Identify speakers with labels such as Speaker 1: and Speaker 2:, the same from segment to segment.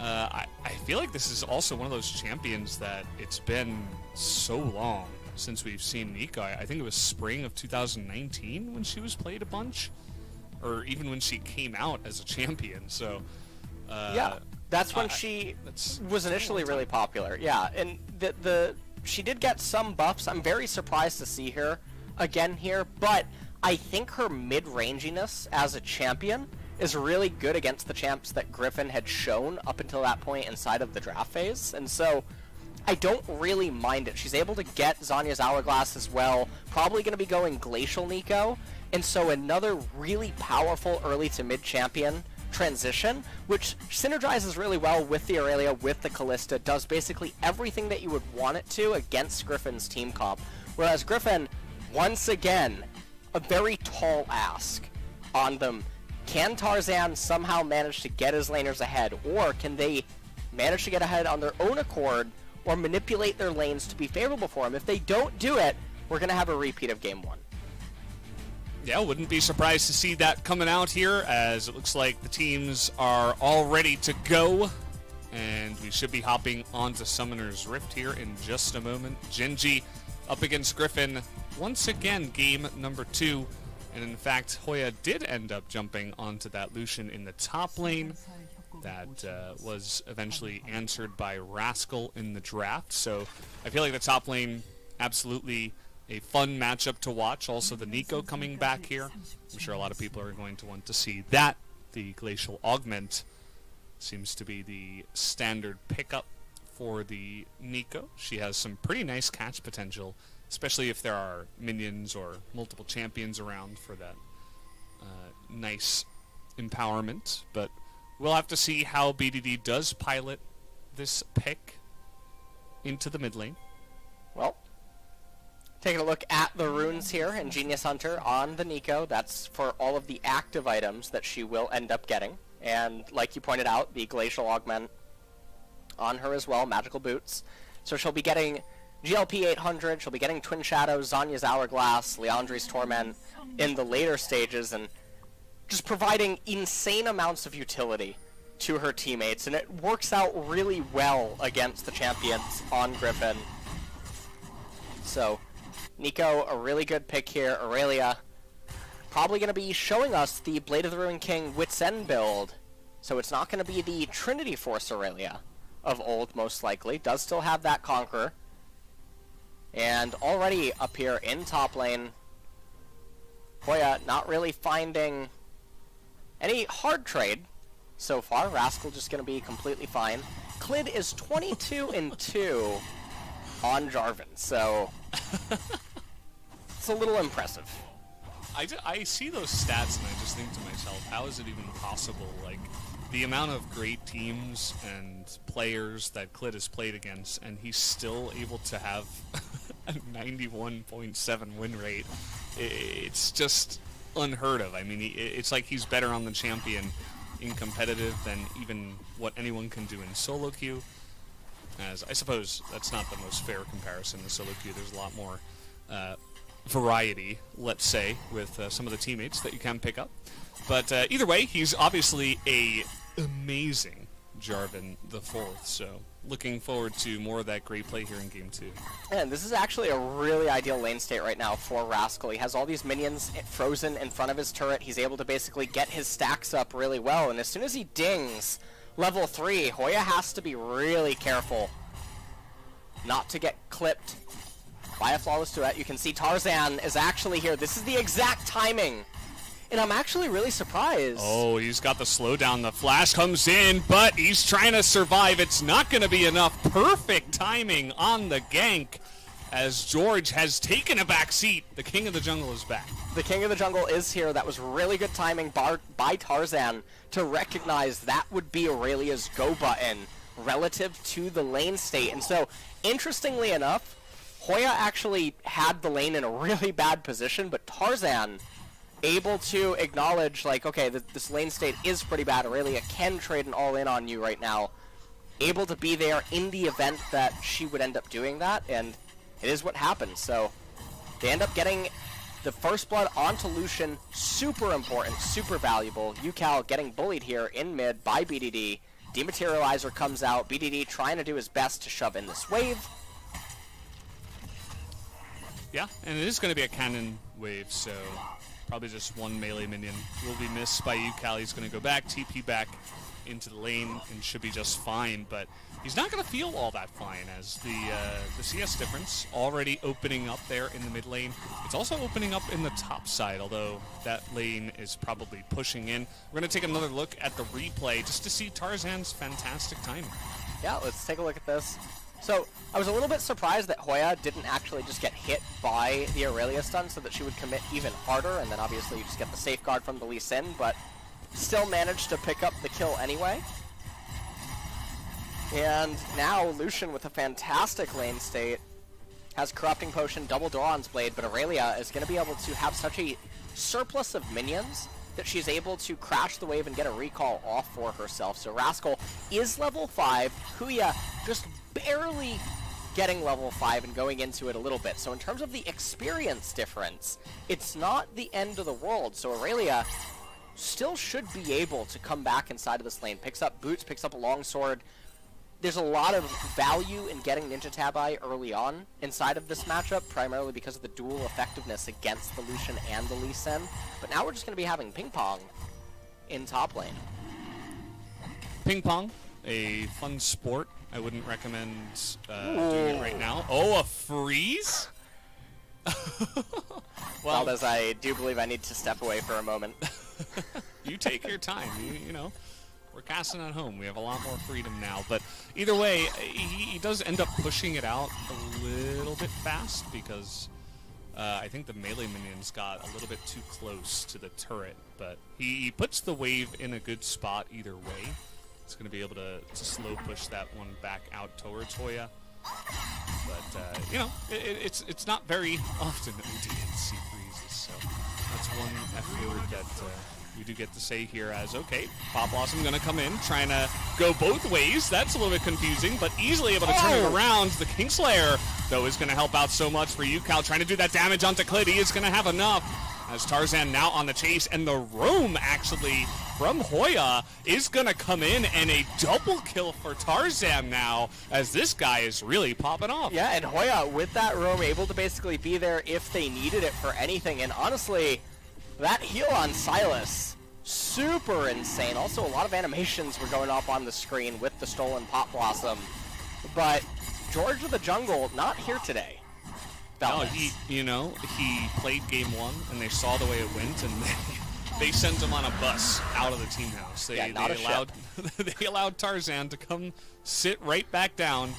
Speaker 1: I feel like this is also one of those champions that it's been so long since we've seen Nico. I think it was spring of 2019 when she was played a bunch, or even when she came out as a champion. So
Speaker 2: yeah, that's when she was initially really popular. Yeah, and she did get some buffs. I'm very surprised to see her again here, but I think her mid-ranginess as a champion is really good against the champs that Griffin had shown up until that point inside of the draft phase, and so I don't really mind it. She's able to get Zhonya's Hourglass as well, probably going to be going Glacial Nico, and so another really powerful early to mid champion transition, which synergizes really well with the Aurelia, with the Callista, does basically everything that you would want it to against Griffin's team comp, whereas Griffin, once again, a very tall ask on them. Can Tarzan somehow manage to get his laners ahead, or can they manage to get ahead on their own accord, or manipulate their lanes to be favorable for him? If they don't do it, we're going to have a repeat of Game 1.
Speaker 1: Yeah, wouldn't be surprised to see that coming out here, as it looks like the teams are all ready to go, and we should be hopping onto Summoner's Rift here in just a moment. Genji up against Griffin, once again, game number 2. And in fact, Hoya did end up jumping onto that Lucian in the top lane. That was eventually answered by Rascal in the draft. So I feel like the top lane, absolutely a fun matchup to watch. Also the Nico coming back here. I'm sure a lot of people are going to want to see that. The Glacial Augment seems to be the standard pickup for the Nico. She has some pretty nice catch potential, especially if there are minions or multiple champions around for that nice empowerment. But we'll have to see how BDD does pilot this pick into the mid lane.
Speaker 2: Well, taking a look at the runes here in Genius Hunter on the Nico. That's for all of the active items that she will end up getting. And like you pointed out, the Glacial Augment on her as well, Magical Boots. So she'll be getting GLP 800, she'll be getting Twin Shadows, Zhonya's Hourglass, Leandri's Torment in the later stages, and just providing insane amounts of utility to her teammates, and it works out really well against the champions on Griffin. So, Nico, a really good pick here. Aurelia, probably going to be showing us the Blade of the Ruined King Wits End build, so it's not going to be the Trinity Force Aurelia of old, most likely. Does still have that Conqueror. And already up here in top lane, Hoya not really finding any hard trade so far. Rascal just going to be completely fine. Clid is 22-2 on Jarvan, so it's a little impressive.
Speaker 1: I see those stats and I just think to myself, how is it even possible? Like, the amount of great teams and players that Clid has played against, and he's still able to have a 91.7 win rate. It's just unheard of. I mean, it's like he's better on the champion in competitive than even what anyone can do in solo queue. As I suppose that's not the most fair comparison in solo queue. There's a lot more variety, let's say, with some of the teammates that you can pick up. But either way, he's obviously a amazing Jarvan the Fourth, so looking forward to more of that great play here in Game 2.
Speaker 2: And this is actually a really ideal lane state right now for Rascal. He has all these minions frozen in front of his turret. He's able to basically get his stacks up really well, and as soon as he dings level 3, Hoya has to be really careful not to get clipped by a flawless duet. You can see Tarzan is actually here. This is the exact timing. And I'm actually really surprised.
Speaker 1: Oh, he's got the slowdown. The flash comes in, but he's trying to survive. It's not going to be enough. Perfect timing on the gank as George has taken a back seat. The King of the Jungle is back.
Speaker 2: The King of the Jungle is here. That was really good timing by Tarzan to recognize that would be Aurelia's go button relative to the lane state. And so, interestingly enough, Hoya actually had the lane in a really bad position, but Tarzan able to acknowledge, like, okay, this lane state is pretty bad. Aurelia can trade an all-in on you right now. Able to be there in the event that she would end up doing that, and it is what happened. So they end up getting the first blood onto Lucian. Super important, super valuable. UCal getting bullied here in mid by BDD. Dematerializer comes out. BDD trying to do his best to shove in this wave.
Speaker 1: Yeah, and it is going to be a cannon wave, so probably just one melee minion will be missed by UCal. He's going to go back, TP back into the lane, and should be just fine, but he's not going to feel all that fine as the CS difference already opening up there in the mid lane. It's also opening up in the top side, although that lane is probably pushing in. We're going to take another look at the replay just to see Tarzan's fantastic timing.
Speaker 2: Yeah, let's take a look at this. So, I was a little bit surprised that Hoya didn't actually just get hit by the Aurelia stun so that she would commit even harder, and then obviously you just get the safeguard from the Lee Sin, but still managed to pick up the kill anyway. And now Lucian with a fantastic lane state has Corrupting Potion, double Doran's Blade, but Aurelia is going to be able to have such a surplus of minions that she's able to crash the wave and get a recall off for herself. So Rascal is level 5, Huya just barely getting level 5 and going into it a little bit. So in terms of the experience difference, it's not the end of the world. So Aurelia still should be able to come back inside of this lane. Picks up boots, picks up a longsword. There's a lot of value in getting Ninja Tabi early on inside of this matchup, primarily because of the dual effectiveness against the Lucian and the Lee Sin. But now we're just going to be having ping pong in top lane.
Speaker 1: Ping pong, a fun sport. I wouldn't recommend doing it right now. Oh, a freeze?
Speaker 2: Well, as I do believe I need to step away for a moment.
Speaker 1: You take your time. You know, we're casting at home. We have a lot more freedom now. But either way, he does end up pushing it out a little bit fast because I think the melee minions got a little bit too close to the turret. But he puts the wave in a good spot either way. He's going to be able to slow push that one back out towards Hoya. But, you know, it's not very often that we do see freezes, so that's one F word that we do get to say here as, okay, Pop Blossom going to come in, trying to go both ways. That's a little bit confusing, but easily able to turn it around. The Kingslayer, though, is going to help out so much for UCal, trying to do that damage onto Clid. He is going to have enough. As Tarzan now on the chase, and the roam actually from Hoya is going to come in, and a double kill for Tarzan now, as this guy is really popping off.
Speaker 2: Yeah, and Hoya with that roam able to basically be there if they needed it for anything, and honestly, that heal on Silas, super insane. Also, a lot of animations were going off on the screen with the stolen Pop Blossom, but George of the Jungle not here today.
Speaker 1: No, he played game 1, and they saw the way it went, and they sent him on a bus out of the team house. They allowed Tarzan to come sit right back down,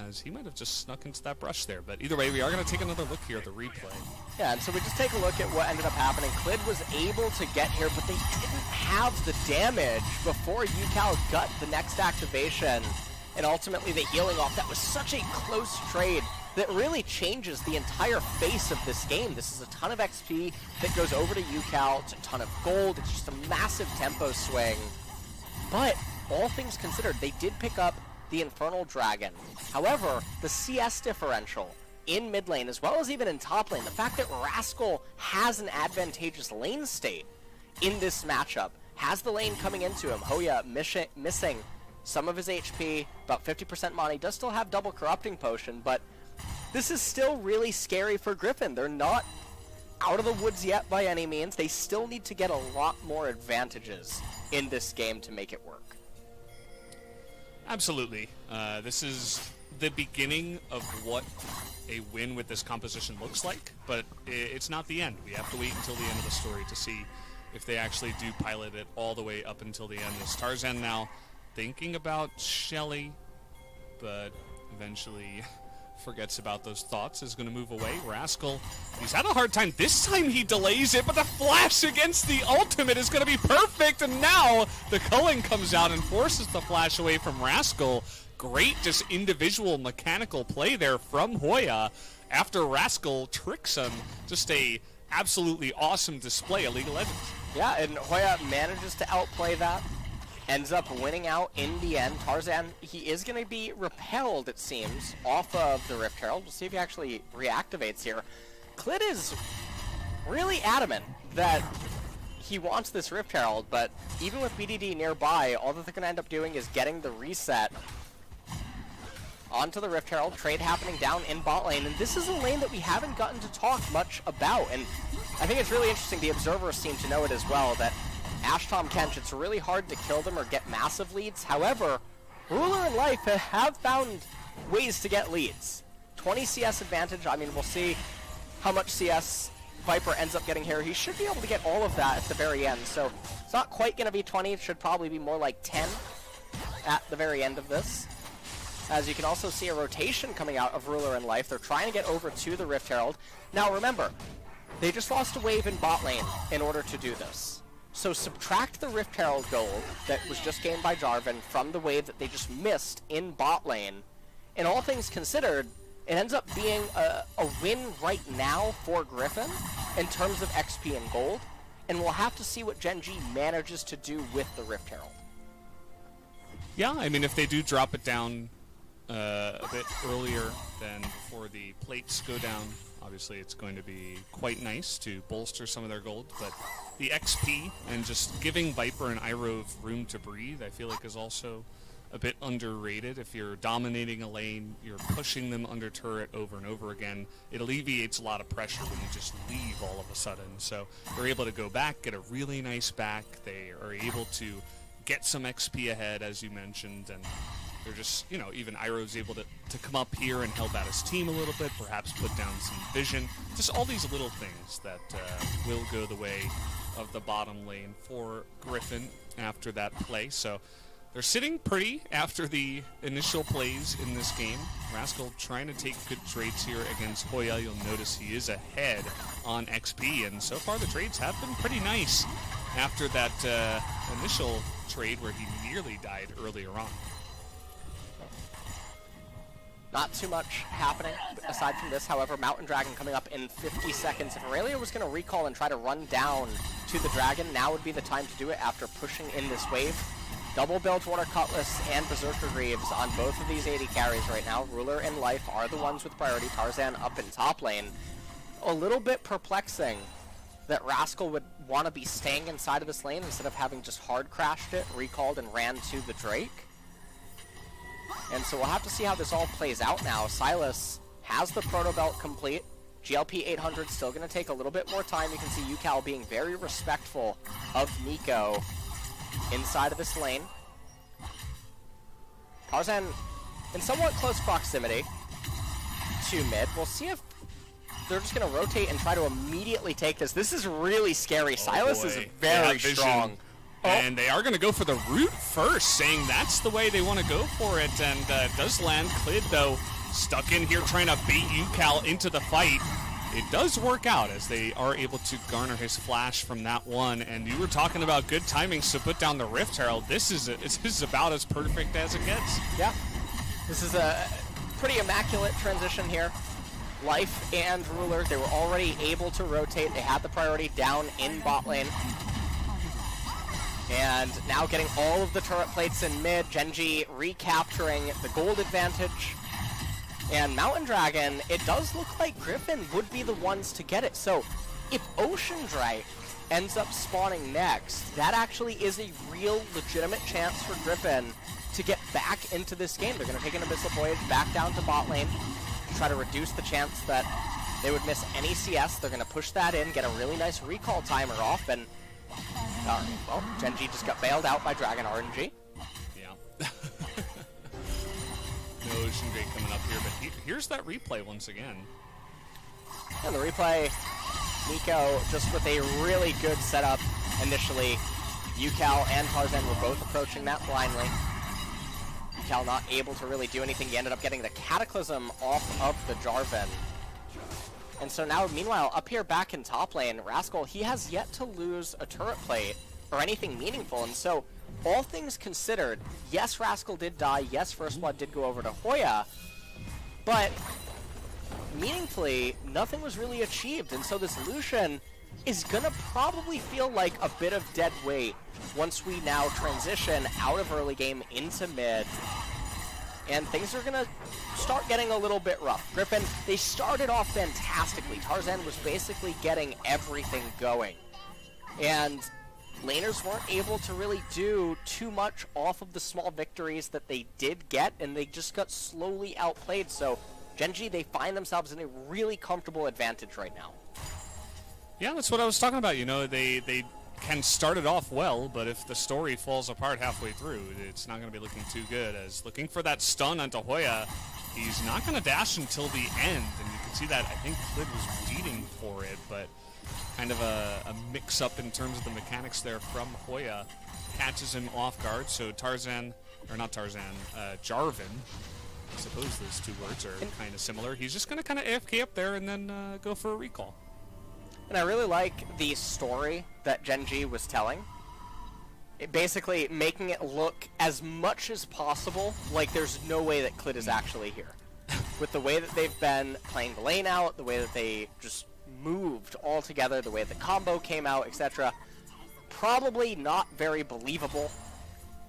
Speaker 1: as he might have just snuck into that brush there. But either way, we are going to take another look here at the replay.
Speaker 2: Yeah, and so we just take a look at what ended up happening. Clid was able to get here, but they didn't have the damage before UCal got the next activation, and ultimately the healing off. That was such a close trade that really changes the entire face of this game. This is a ton of XP that goes over to UCal. It's a ton of gold. It's just a massive tempo swing. But all things considered, they did pick up the Infernal Dragon. However, the CS differential in mid lane, as well as even in top lane, the fact that Rascal has an advantageous lane state in this matchup, has the lane coming into him. Hoya missing some of his HP, about 50% money, does still have double Corrupting Potion, but this is still really scary for Griffin. They're not out of the woods yet by any means. They still need to get a lot more advantages in this game to make it work.
Speaker 1: Absolutely. This is the beginning of what a win with this composition looks like, but it's not the end. We have to wait until the end of the story to see if they actually do pilot it all the way up until the end. As Tarzan now thinking about Shelly, but eventually forgets about those thoughts, is going to move away. Rascal, he's had a hard time. This time he delays it, but the flash against the ultimate is going to be perfect, and now the culling comes out and forces the flash away from Rascal. Great just individual mechanical play there from Hoya after Rascal tricks him. Just a absolutely awesome display of League of Legends.
Speaker 2: Yeah, and Hoya manages to outplay that. Ends up winning out in the end. Tarzan, he is going to be repelled, it seems, off of the Rift Herald. We'll see if he actually reactivates here. Clid is really adamant that he wants this Rift Herald, but even with BDD nearby, all that they're going to end up doing is getting the reset onto the Rift Herald, trade happening down in bot lane, and this is a lane that we haven't gotten to talk much about, and I think it's really interesting, the observers seem to know it as well, that Ashtom Kench, it's really hard to kill them or get massive leads. However, Ruler and Life have found ways to get leads. 20 CS advantage, I mean, we'll see how much CS Viper ends up getting here. He should be able to get all of that at the very end, so it's not quite going to be 20, it should probably be more like 10 at the very end of this. As you can also see a rotation coming out of Ruler and Life. They're trying to get over to the Rift Herald. Now remember, they just lost a wave in bot lane in order to do this. So subtract the Rift Herald gold that was just gained by Jarvan from the wave that they just missed in bot lane. And all things considered, it ends up being a win right now for Griffin in terms of XP and gold. And we'll have to see what Gen G manages to do with the Rift Herald.
Speaker 1: Yeah, I mean, if they do drop it down a bit earlier than before the plates go down, obviously it's going to be quite nice to bolster some of their gold, but the XP and just giving Viper and Iroh room to breathe, I feel like is also a bit underrated. If you're dominating a lane, you're pushing them under turret over and over again, it alleviates a lot of pressure when you just leave all of a sudden. So they're able to go back, get a really nice back, they are able to get some XP ahead, as you mentioned, and they're just, you know, even Iroh's able to come up here and help out his team a little bit, perhaps put down some vision. Just all these little things that will go the way of the bottom lane for Griffin after that play. So they're sitting pretty after the initial plays in this game. Rascal trying to take good trades here against Hoya. You'll notice he is ahead on XP, and so far the trades have been pretty nice after that initial trade where he nearly died earlier on.
Speaker 2: Not too much happening aside from this. However, Mountain Dragon coming up in 50 seconds. If Aurelia was going to recall and try to run down to the Dragon, now would be the time to do it after pushing in this wave. Double Bilgewater Cutlass and Berserker Greaves on both of these 80 carries right now. Ruler and Life are the ones with priority. Tarzan up in top lane. A little bit perplexing that Rascal would want to be staying inside of this lane instead of having just hard crashed it, recalled, and ran to the Drake. And so we'll have to see how this all plays out now. Silas has the Proto Belt complete. GLP 800 still going to take a little bit more time. You can see UCal being very respectful of Nico inside of this lane. Tarzan in somewhat close proximity to mid. We'll see if they're just going to rotate and try to immediately take this. This is really scary. Silas is very strong.
Speaker 1: And they are going to go for the root first, saying that's the way they want to go for it. And it does land. Clid, though, stuck in here trying to bait UCal into the fight. It does work out as they are able to garner his flash from that one. And you were talking about good timing to put down the Rift Herald. This is about as perfect as it gets.
Speaker 2: Yeah. This is a pretty immaculate transition here. Life and Ruler, they were already able to rotate. They had the priority down in bot lane. And now getting all of the turret plates in mid. Genji recapturing the gold advantage. And Mountain Dragon, it does look like Griffin would be the ones to get it. So if Ocean Drake ends up spawning next, that actually is a real legitimate chance for Griffin to get back into this game. They're going to take an Abyssal Voyage back down to bot lane to try to reduce the chance that they would miss any CS. They're going to push that in, get a really nice recall timer off, and well, Genji just got bailed out by Dragon RNG.
Speaker 1: Yeah. No Ocean Drake coming up here, but here's that replay once again.
Speaker 2: And the replay, Nico just with a really good setup initially. UCal and Tarzan were both approaching that blindly. UCal not able to really do anything. He ended up getting the Cataclysm off of the Jarvan. And so now, meanwhile, up here back in top lane, Rascal, he has yet to lose a turret plate or anything meaningful. And so, all things considered, yes, Rascal did die. Yes, First Blood did go over to Hoya. But, meaningfully, nothing was really achieved. And so this Lucian is going to probably feel like a bit of dead weight once we now transition out of early game into mid. And things are going to start getting a little bit rough. Griffin, they started off fantastically. Tarzan was basically getting everything going. And laners weren't able to really do too much off of the small victories that they did get, and they just got slowly outplayed. So Gen.G, they find themselves in a really comfortable advantage right now.
Speaker 1: Yeah, that's what I was talking about. You know, they can start it off well, but if the story falls apart halfway through, it's not going to be looking too good. As looking for that stun onto Hoya, he's not going to dash until the end, and you can see that I think Clid was waiting for it, but kind of a mix-up in terms of the mechanics there from Hoya. Catches him off guard, so Jarvan, I suppose those two words are kind of similar. He's just going to kind of AFK up there and then go for a recall.
Speaker 2: And I really like the story that Gen.G was telling. It basically making it look as much as possible like there's no way that Clid is actually here. With the way that they've been playing the lane out, the way that they just moved all together, the way the combo came out, etc. Probably not very believable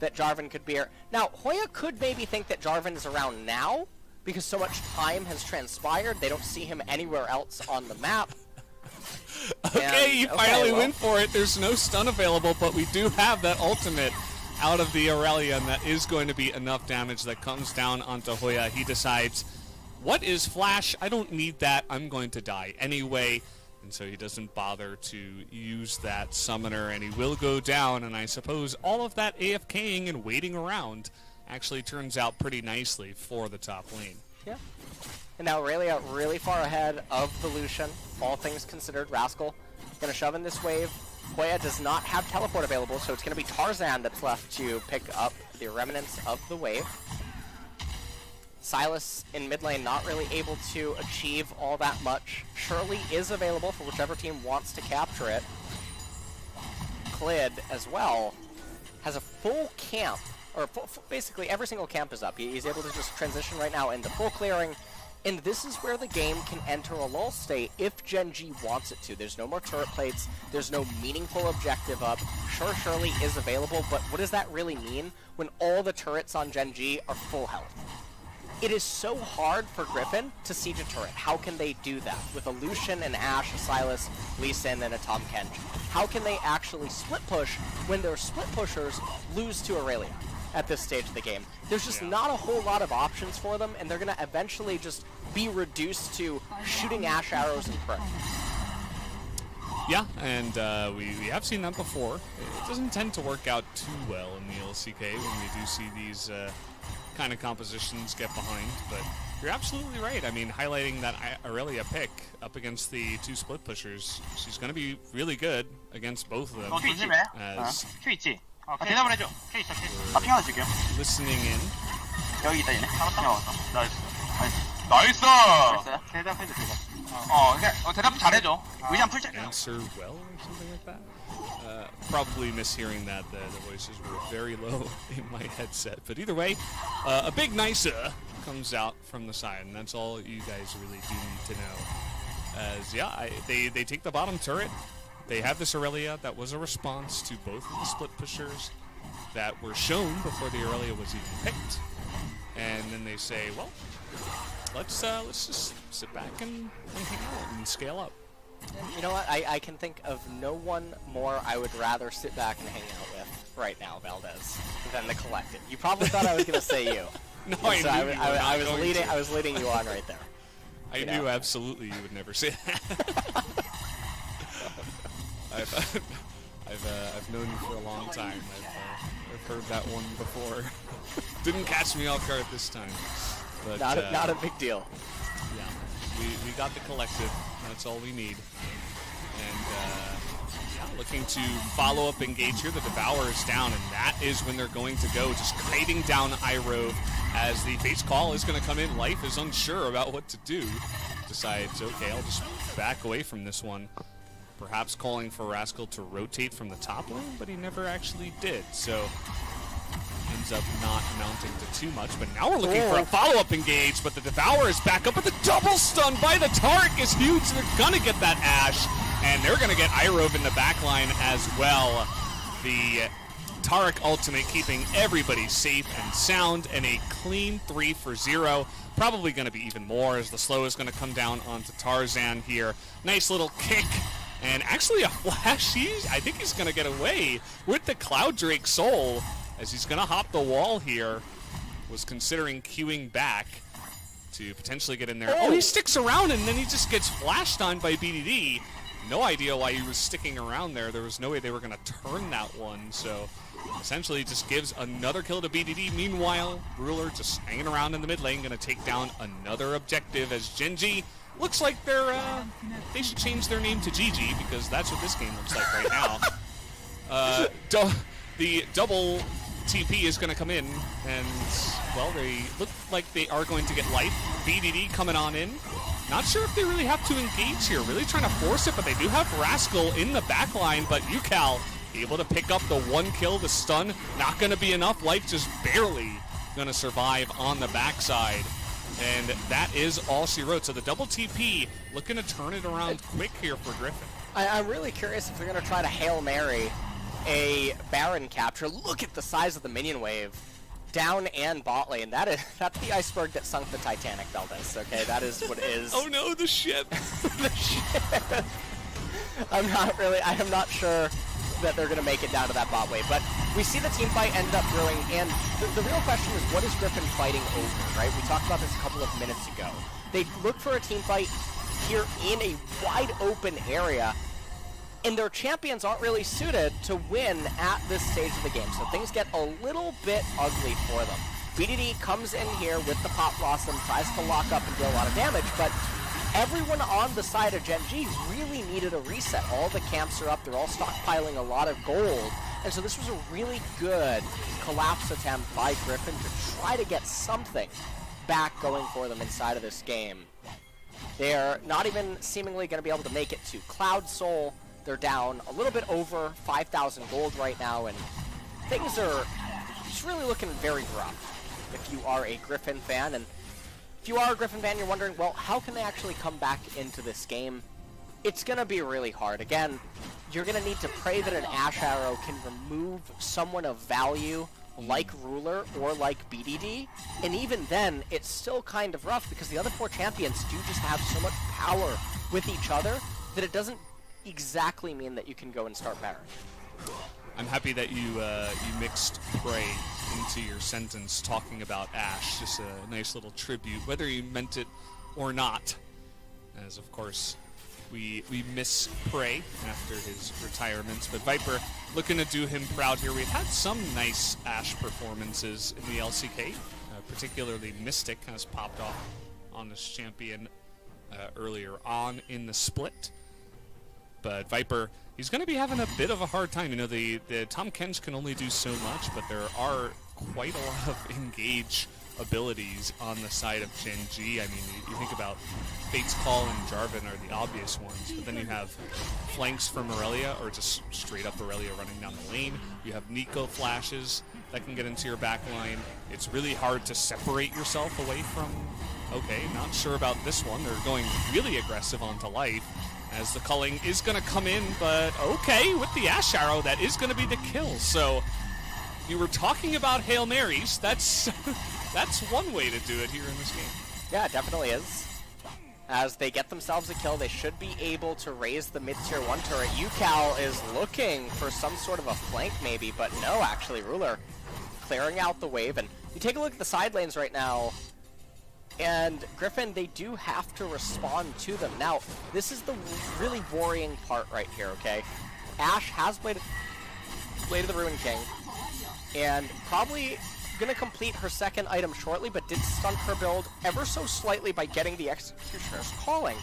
Speaker 2: that Jarvan could be here. Now, Hoya could maybe think that Jarvan is around now, because so much time has transpired, they don't see him anywhere else on the map.
Speaker 1: Okay, you finally went for it. There's no stun available, but we do have that ultimate out of the Aurelia, and that is going to be enough damage that comes down onto Hoya. He decides, what is Flash? I don't need that. I'm going to die anyway. And so he doesn't bother to use that summoner, and he will go down. And I suppose all of that AFKing and waiting around actually turns out pretty nicely for the top lane.
Speaker 2: Yeah. And now Aurelia really far ahead of the Lucian, all things considered. Rascal going to shove in this wave. Hoya does not have teleport available, so it's going to be Tarzan that's left to pick up the remnants of the wave. Sylas in mid lane not really able to achieve all that much. Shirley is available for whichever team wants to capture it. Clid as well has a full camp, or basically every single camp is up. He's able to just transition right now into full clearing. And this is where the game can enter a lull state if Gen.G wants it to. There's no more turret plates. There's no meaningful objective up. Sure, Shirley is available, but what does that really mean when all the turrets on Gen.G are full health? It is so hard for Griffin to siege a turret. How can they do that with a Lucian, an Ashe, a Sylas, Lee Sin, and a Tahm Kench? How can they actually split push when their split pushers lose to Aurelia at this stage of the game? There's just not a whole lot of options for them, and they're going to eventually just be reduced to shooting Ashe arrows and pray.
Speaker 1: Yeah, and we have seen that before. It doesn't tend to work out too well in the LCK when we do see these kind of compositions get behind, but you're absolutely right. I mean, highlighting that Aurelia pick up against the two split pushers, she's going to be really good against both of them. As
Speaker 3: 대답을 해줘. K 있어, K. 나 핑 하나 줄게요.
Speaker 1: listening in.
Speaker 3: 여기 있다, 얘네. 나이스. 나이스! 대답해줘, 대답. 대답 잘해줘. 의장 풀자.
Speaker 1: Answer well or something like that. Probably mishearing that. The voices were very low in my headset. But either way, a big nice comes out from the side, and that's all you guys really do need to know. As, yeah, they take the bottom turret. They have this Aurelia that was a response to both of the split pushers that were shown before the Aurelia was even picked. And then they say, well, let's just sit back and hang out and scale up.
Speaker 2: You know what? I can think of no one more I would rather sit back and hang out with right now, Valdez, than the Collective. You probably thought I was going to say you.
Speaker 1: No,
Speaker 2: so
Speaker 1: I
Speaker 2: was leading you on right there.
Speaker 1: I knew absolutely you would never say that. I've known you for a long time. I've heard that one before. Didn't catch me off guard this time. But,
Speaker 2: not a big deal.
Speaker 1: Yeah, we got the Collective. That's all we need. And looking to follow up engage here. The Devourer is down, and that is when they're going to go. Just kiting down Iroh as the face call is going to come in. Life is unsure about what to do. Decides, okay, I'll just back away from this one. Perhaps calling for Rascal to rotate from the top lane, but he never actually did. So ends up not amounting to too much. But now we're looking for a follow-up engage, but the Devourer is back up, but the double stun by the Taric is huge. They're going to get that Ashe, and they're going to get Iroh in the backline as well. The Taric ultimate keeping everybody safe and sound, and a clean 3 for 0. Probably going to be even more as the slow is going to come down onto Tarzan here. Nice little kick And actually a flash, I think he's going to get away with the Cloud Drake Soul as he's going to hop the wall here. Was considering queuing back to potentially get in there. Oh, he sticks around and then he just gets flashed on by BDD. No idea why he was sticking around there. There was no way they were going to turn that one. So essentially just gives another kill to BDD. Meanwhile, Ruler just hanging around in the mid lane, going to take down another objective as Gen.G looks like they should change their name to GG because that's what this game looks like right now. The double TP is going to come in, and, well, they look like they are going to get life. BDD coming on in. Not sure if they really have to engage here. Really trying to force it, but they do have Rascal in the back line, but UCal able to pick up the one kill, the stun. Not going to be enough. Life just barely going to survive on the backside. And that is all she wrote. So the double TP looking to turn it around quick here for Griffin. I'm
Speaker 2: really curious if they're going to try to Hail Mary a Baron capture. Look at the size of the minion wave down and bot lane. That's the iceberg that sunk the Titanic, Valdez. Okay, that is what it is.
Speaker 1: Oh no, the ship.
Speaker 2: The ship. I am not sure that they're going to make it down to that bot wave, but we see the team fight end up brewing, and the real question is, what is Griffin fighting over, right? We talked about this a couple of minutes ago. They look for a team fight here in a wide open area, and their champions aren't really suited to win at this stage of the game, so things get a little bit ugly for them. BDD comes in here with the Pop Blossom, tries to lock up and deal a lot of damage, but everyone on the side of Gen.G really needed a reset. All the camps are up, they're all stockpiling a lot of gold, and so this was a really good collapse attempt by Griffin to try to get something back going for them inside of this game. They're not even seemingly going to be able to make it to Cloud Soul. They're down a little bit over 5,000 gold right now, and things are just really looking very rough if you are a Griffin fan. And if you are a Griffin fan, you're wondering, well, how can they actually come back into this game? It's going to be really hard. Again, you're going to need to pray that an Ash Arrow can remove someone of value like Ruler or like BDD, and even then, it's still kind of rough because the other four champions do just have so much power with each other that it doesn't exactly mean that you can go and start Baron.
Speaker 1: I'm happy that you mixed Prey into your sentence talking about Ash. Just a nice little tribute, whether you meant it or not. As, of course, we miss Prey after his retirement. But Viper looking to do him proud here. We've had some nice Ash performances in the LCK. Particularly Mystic has popped off on this champion earlier on in the split. But Viper, he's going to be having a bit of a hard time. You know, the Tahm Kench can only do so much, but there are quite a lot of engage abilities on the side of Gen.G. I mean, you think about Fate's Call and Jarvan are the obvious ones, but then you have flanks from Aurelia, or just straight up Aurelia running down the lane. You have Nico flashes that can get into your back line. It's really hard to separate yourself away from, okay, not sure about this one. They're going really aggressive onto Life, as the culling is going to come in, but okay, with the Ash Arrow, that is going to be the kill. So, you were talking about Hail Marys. That's one way to do it here in this game.
Speaker 2: Yeah, it definitely is. As they get themselves a kill, they should be able to raise the mid-tier 1 turret. UCal is looking for some sort of a flank maybe, but no, actually, Ruler clearing out the wave. And you take a look at the side lanes right now, and Griffin, they do have to respond to them. Now, this is the really worrying part right here, okay? Ashe has Blade of the Ruined King, and probably going to complete her second item shortly, but did stunt her build ever so slightly by getting the Executioner's Calling.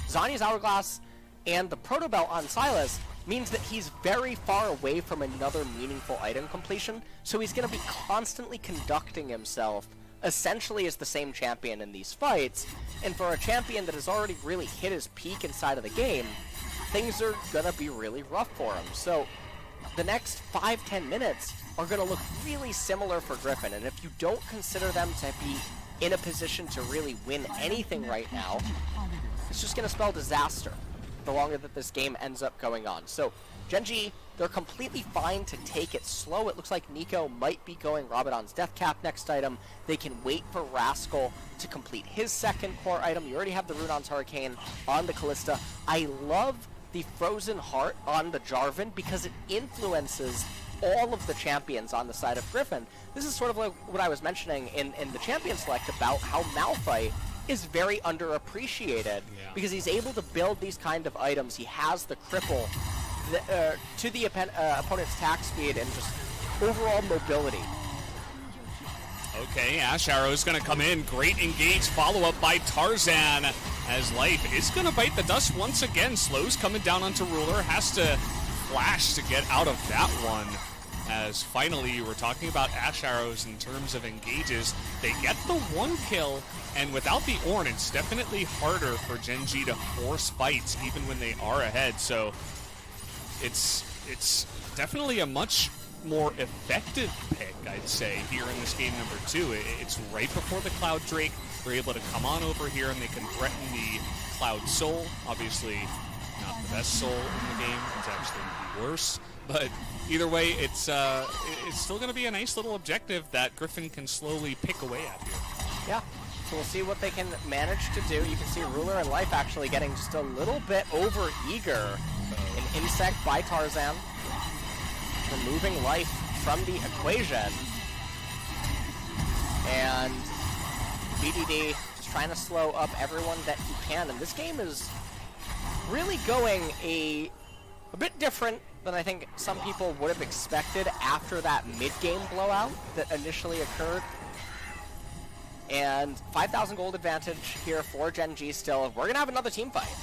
Speaker 2: Zhonya's Hourglass and the Proto Belt on Sylas means that he's very far away from another meaningful item completion, so he's going to be constantly conducting himself essentially as the same champion in these fights, and for a champion that has already really hit his peak inside of the game, things are gonna be really rough for him. So the next 5-10 minutes are gonna look really similar for Griffin, and if you don't consider them to be in a position to really win anything right now, it's just gonna spell disaster the longer that this game ends up going on. So Gen.G, they're completely fine to take it slow. It looks like Nico might be going Rabadon's Death Cap next item. They can wait for Rascal to complete his second core item. You already have the Runon's Hurricane on the Callista. I love the Frozen Heart on the Jarvan because it influences all of the champions on the side of Griffin. This is sort of like what I was mentioning in the Champion Select about how Malphite is very underappreciated because he's able to build these kind of items. He has the cripple to the opponent's attack speed and just overall mobility.
Speaker 1: Okay, Ash Arrow is going to come in. Great engage follow-up by Tarzan as Life is going to bite the dust once again. Slow's coming down onto Ruler. Has to flash to get out of that one. As finally, we're talking about Ash Arrows in terms of engages. They get the one kill, and without the Ornn, it's definitely harder for Gen G to force fights even when they are ahead. So it's definitely a much more effective pick, I'd say, here in this game number 2. It's right before the Cloud Drake. They're able to come on over here and they can threaten the Cloud Soul. Obviously, not the best soul in the game. It's actually worse. But either way, it's still going to be a nice little objective that Griffin can slowly pick away at here.
Speaker 2: Yeah. So we'll see what they can manage to do. You can see Ruler and Life actually getting just a little bit over eager. An Insect by Tarzan, removing Life from the equation. And BDD just trying to slow up everyone that he can. And this game is really going a bit different than I think some people would have expected after that mid-game blowout that initially occurred. And 5,000 gold advantage here for Gen G still. We're going to have another team fight.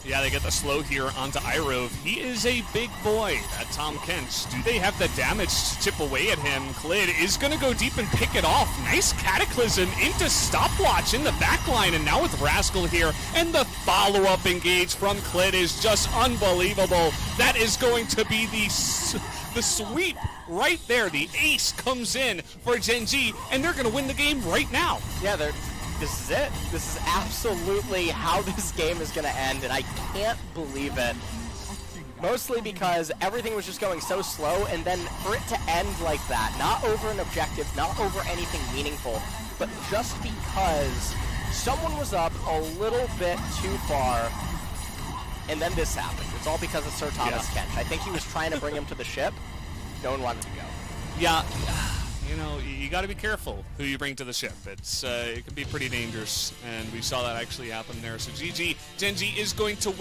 Speaker 1: Yeah, they get the slow here onto Irove. He is a big boy, that Tom Kent. Do they have the damage to chip away at him? Klid is going to go deep and pick it off. Nice Cataclysm into Stopwatch in the backline, and now with Rascal here, and the follow-up engage from Klid is just unbelievable. That is going to be the sweep right there. The ace comes in for Gen G, and they're going to win the game right now.
Speaker 2: Yeah, this is it. This is absolutely how this game is going to end, and I can't believe it. Mostly because everything was just going so slow, and then for it to end like that, not over an objective, not over anything meaningful, but just because someone was up a little bit too far, and then this happened. It's all because of Sir Thomas Kench. I think he was trying to bring him to the ship. No one wanted to go.
Speaker 1: Yeah. You know, you got to be careful who you bring to the ship. It can be pretty dangerous, and we saw that actually happen there. So GG, Gen G is going to win.